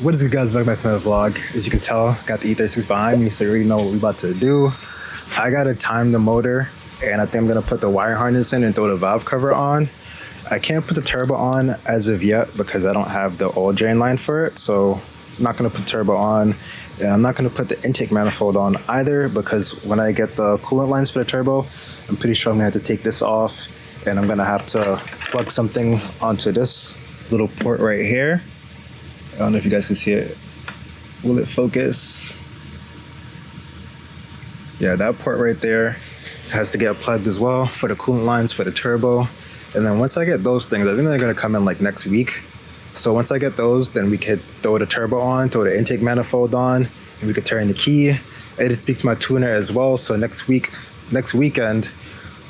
What is good, guys? Welcome back to another vlog. As you can tell, got the E36 behind me, so you already know what we're about to do. I gotta time the motor, and I think I'm gonna put the wire harness in and throw the valve cover on. I can't put the turbo on as of yet because I don't have the oil drain line for it, so I'm not gonna put turbo on. And I'm not gonna put the intake manifold on either because when I get the coolant lines for the turbo, I'm pretty sure I'm gonna have to take this off, and I'm gonna have to plug something onto this little port right here. I don't know if you guys can see it. Will it focus? Yeah, that port right there has to get plugged as well for the coolant lines for the turbo. And then once I get those things, I think they're gonna come in like next week. So once I get those, then we could throw the turbo on, throw the intake manifold on, and we could turn the key. I did speak to my tuner as well. So next weekend,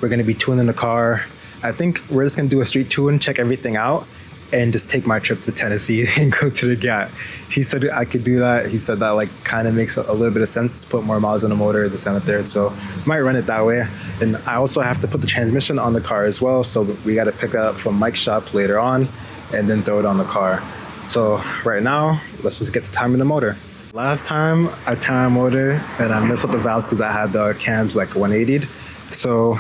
we're gonna be tuning the car. I think we're just gonna do a street tune, check everything out, and just take my trip to Tennessee and go to the Gap. He said I could do that. He said that like kind of makes a little bit of sense to put more miles on the motor, this and the third. So might run it that way. And I also have to put the transmission on the car as well. So we got to pick that up from Mike's shop later on and then throw it on the car. So right now, let's just get to timing the motor. Last time I timed the motor and I messed up the valves because I had the cams like 180'd. So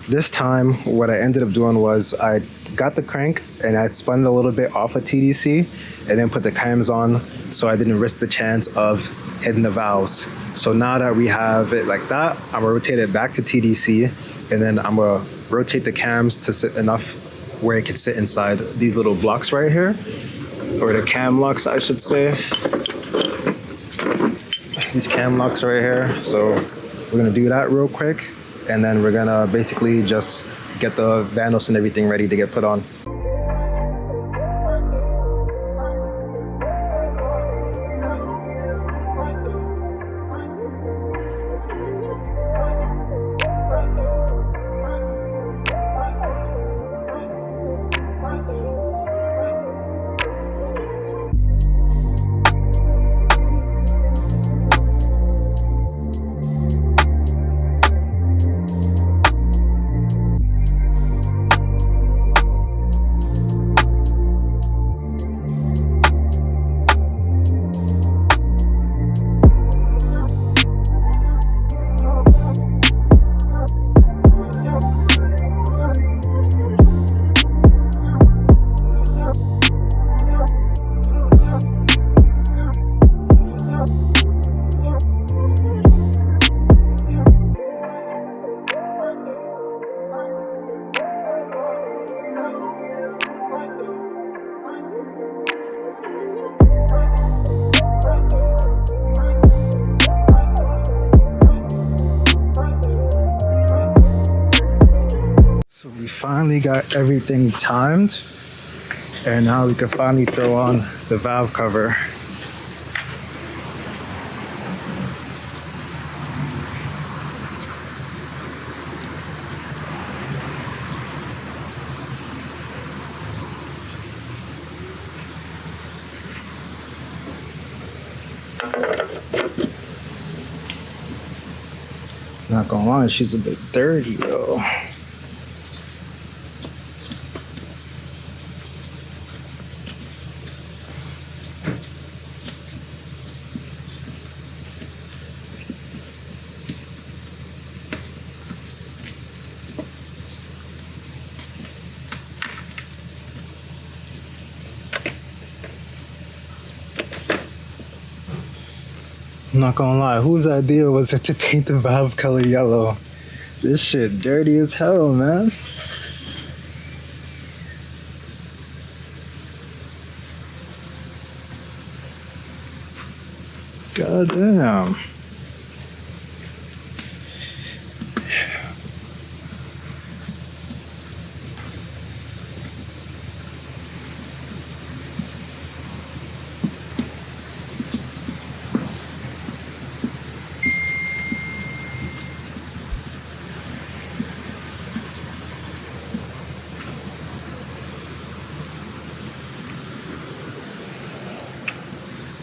this time, what I ended up doing was I got the crank and I spun it a little bit off of TDC and then put the cams on so I didn't risk the chance of hitting the valves. So now that we have it like that, I'm gonna rotate it back to TDC and then I'm gonna rotate the cams to sit enough where it can sit inside these little blocks right here, or the cam locks, I should say. These cam locks right here. So we're gonna do that real quick. And then we're gonna basically just get the vanos and everything ready to get put on. We finally got everything timed, and now we can finally throw on the valve cover. Not gonna lie, she's a bit dirty though. I'm not gonna lie, whose idea was it to paint the valve color yellow? This shit dirty as hell, man. God damn.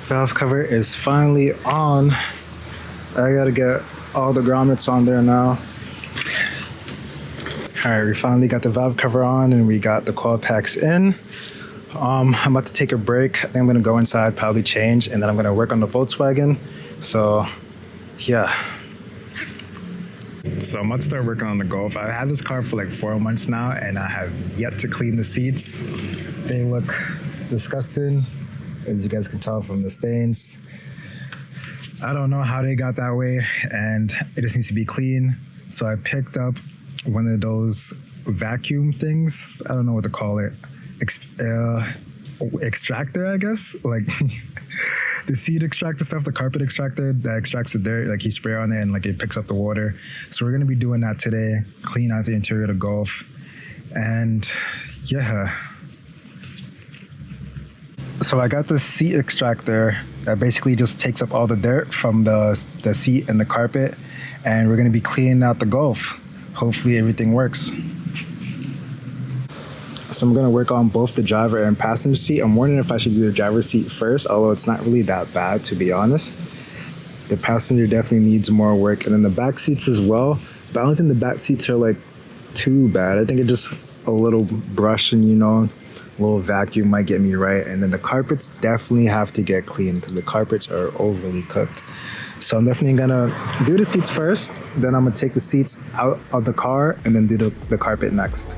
Valve cover is finally on. I gotta get all the grommets on there now. All right, we finally got the valve cover on and we got the coil packs in. I'm about to take a break. I think I'm gonna go inside, probably change, and then I'm gonna work on the Volkswagen. So yeah. So I'm about to start working on the Golf. I've had this car for like 4 months now, and I have yet to clean the seats. They look disgusting, as you guys can tell from the stains. I don't know how they got that way, and it just needs to be clean. So I picked up one of those vacuum things. I don't know what to call it. Extractor, I guess. Like the seat extractor stuff, the carpet extractor that extracts the dirt. Like you spray on it and like it picks up the water. So we're gonna be doing that today. Clean out the interior of the Golf, and yeah. So I got this seat extractor that basically just takes up all the dirt from the seat and the carpet, and we're gonna be cleaning out the Golf. Hopefully everything works. So I'm gonna work on both the driver and passenger seat. I'm wondering if I should do the driver's seat first, although it's not really that bad, to be honest. The passenger definitely needs more work, and then the back seats as well. But I don't think the back seats are like too bad. I think it's just a little brush and a little vacuum might get me right. And then the carpets definitely have to get clean because the carpets are overly cooked. So I'm definitely gonna do the seats first, then I'm gonna take the seats out of the car and then do the carpet next.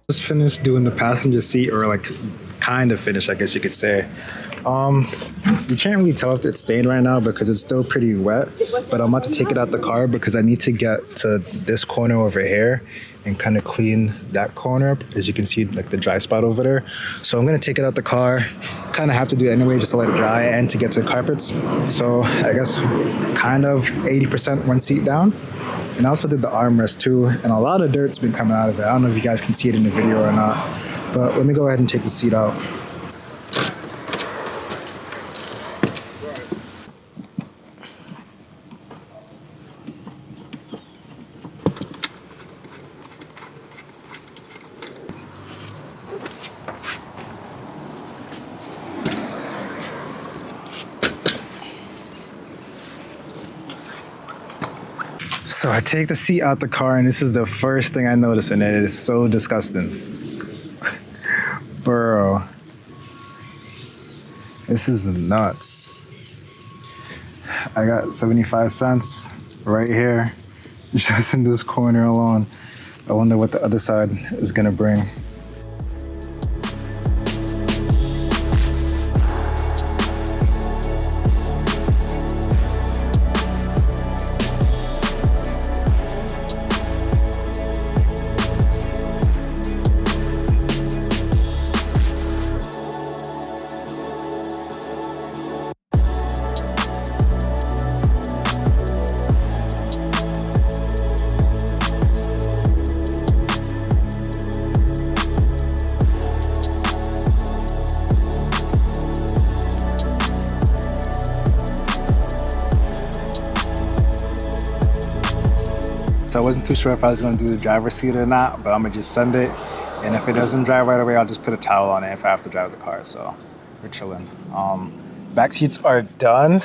Just finished doing the passenger seat, or like kind of finished, I guess you could say. You can't really tell if it's stained right now because it's still pretty wet, but I'm about to take it out the car because I need to get to this corner over here and kind of clean that corner up. As you can see, like the dry spot over there. So I'm gonna take it out the car, kind of have to do it anyway just to let it dry and to get to the carpets. So I guess kind of 80% one seat down. And I also did the armrest too, and a lot of dirt's been coming out of it. I don't know if you guys can see it in the video or not, but let me go ahead and take the seat out. So I take the seat out the car, and this is the first thing I notice, and it is so disgusting. Bro. This is nuts. I got 75 cents right here, just in this corner alone. I wonder what the other side is gonna bring. So I wasn't too sure if I was gonna do the driver's seat or not, but I'm gonna just send it. And if it doesn't drive right away, I'll just put a towel on it if I have to drive the car. So we're chilling. Back seats are done.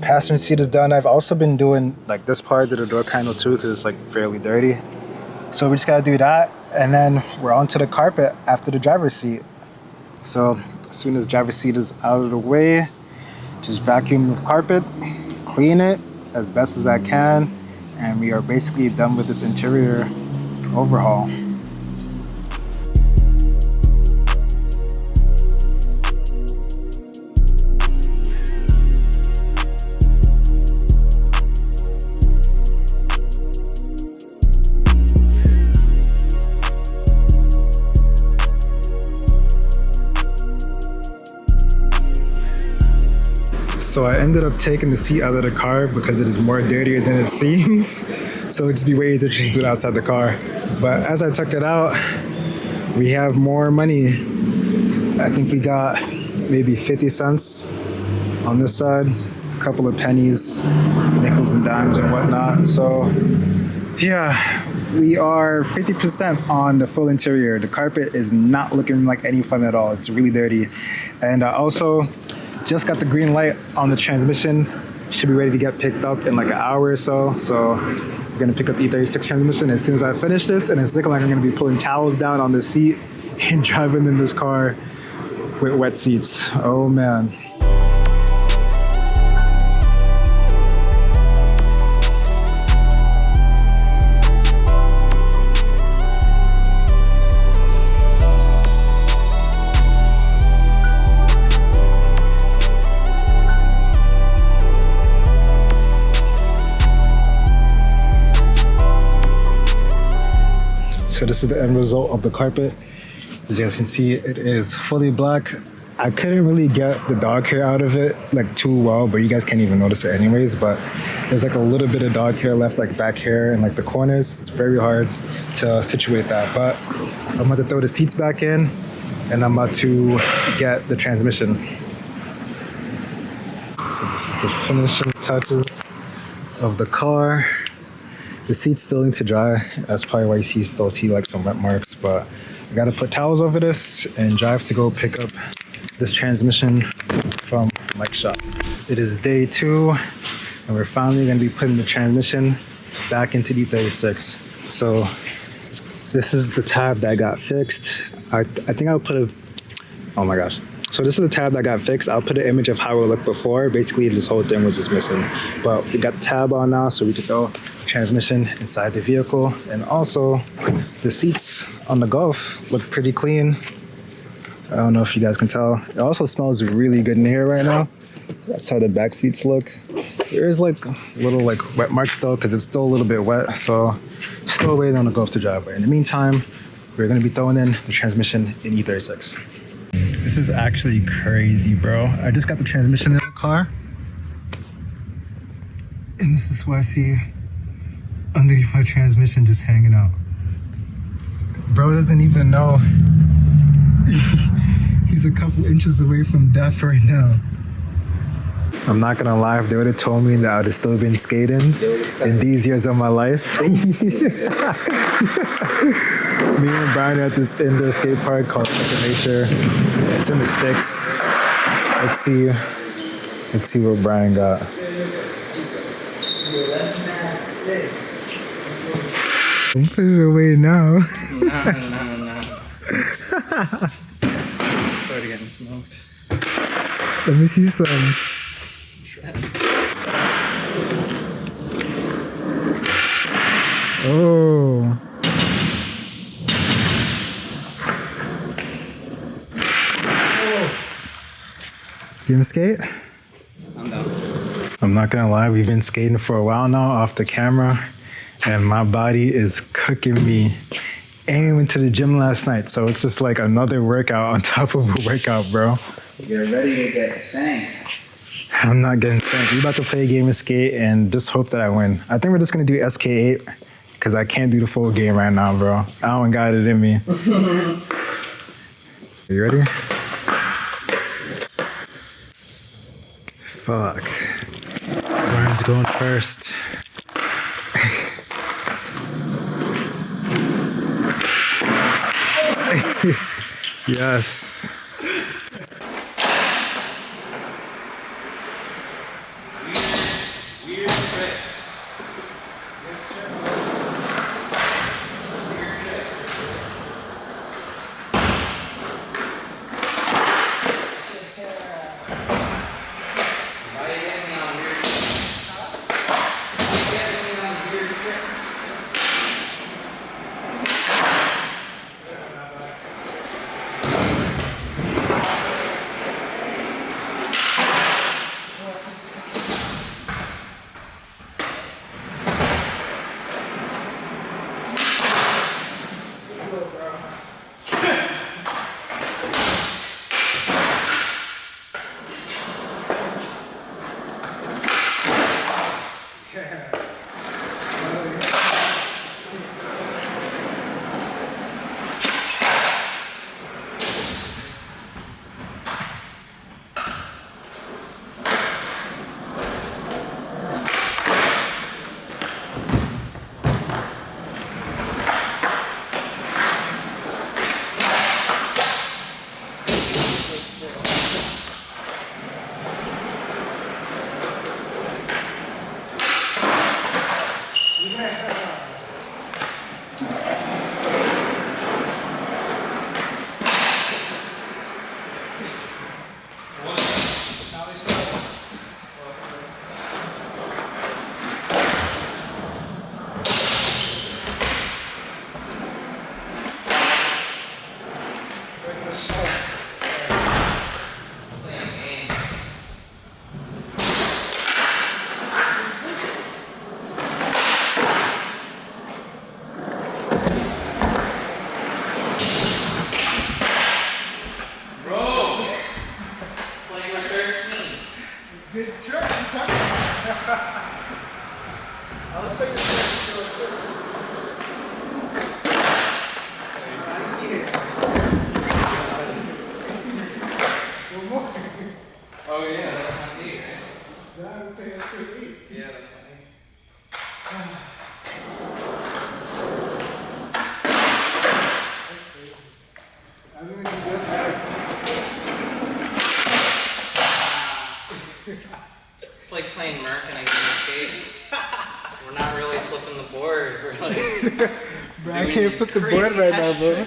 Passenger seat is done. I've also been doing like this part of the door panel too, because it's like fairly dirty. So we just gotta do that. And then we're onto the carpet after the driver's seat. So as soon as driver's seat is out of the way, just vacuum the carpet, clean it as best as I can, and we are basically done with this interior overhaul. So I ended up taking the seat out of the car because it is more dirtier than it seems. So it'd just be way easier to just do it outside the car. But as I took it out, we have more money. I think we got maybe 50 cents on this side, a couple of pennies, nickels and dimes and whatnot. So yeah, We are 50% on the full interior. The carpet is not looking like any fun at all. It's really dirty. And I also just got the green light on the transmission. Should be ready to get picked up in like an hour or so. So we're gonna pick up the E36 transmission as soon as I finish this. And it's looking like I'm gonna be pulling towels down on the seat and driving in this car with wet seats. Oh man. So this is the end result of the carpet. As you guys can see, it is fully black. I couldn't really get the dog hair out of it like too well, but you guys can't even notice it anyways. But there's like a little bit of dog hair left, like back here and like the corners. It's very hard to situate that. But I'm about to throw the seats back in and I'm about to get the transmission. So this is the finishing touches of the car. The seats still need to dry. That's probably why you still see like some wet marks, but I gotta put towels over this and drive to go pick up this transmission from Mike's shop. It is day 2 and we're finally gonna be putting the transmission back into the E36. So this is the tab that got fixed. I think I'll put oh my gosh. So this is the tab that got fixed. I'll put an image of how it looked before. Basically, this whole thing was just missing. But we got the tab on now, so we can throw transmission inside the vehicle. And also, the seats on the Golf look pretty clean. I don't know if you guys can tell. It also smells really good in here right now. That's how the back seats look. There is like little like wet marks though, because it's still a little bit wet. So still waiting on the Golf to dry. But in the meantime, we're gonna be throwing in the transmission in E36. This is actually crazy, bro. I just got the transmission in the car. And this is what I see underneath my transmission just hanging out. Bro doesn't even know. He's a couple inches away from death right now. I'm not gonna lie, if they would have told me that I would have still been skating in these years of my life. Me and Brian are at this indoor skate park called Second Nature. It's in the sticks. Let's see what Brian got. Don't put it away now. No. Started getting smoked. Let me see some. Oh. You gonna skate? I'm down. I'm not gonna lie, we've been skating for a while now off the camera, and my body is cooking me. And we went to the gym last night, so it's just like another workout on top of a workout, bro. You're ready to get spanked. I'm not getting spanked. We're about to play a game of skate and just hope that I win. I think we're just gonna do SK8 because I can't do the full game right now, bro. I don't got it in me. Are you ready? Fuck. Brian's going first. Yes. Weird tricks. not really flipping the board. We're like Bro, I can't flip the board right now, bro.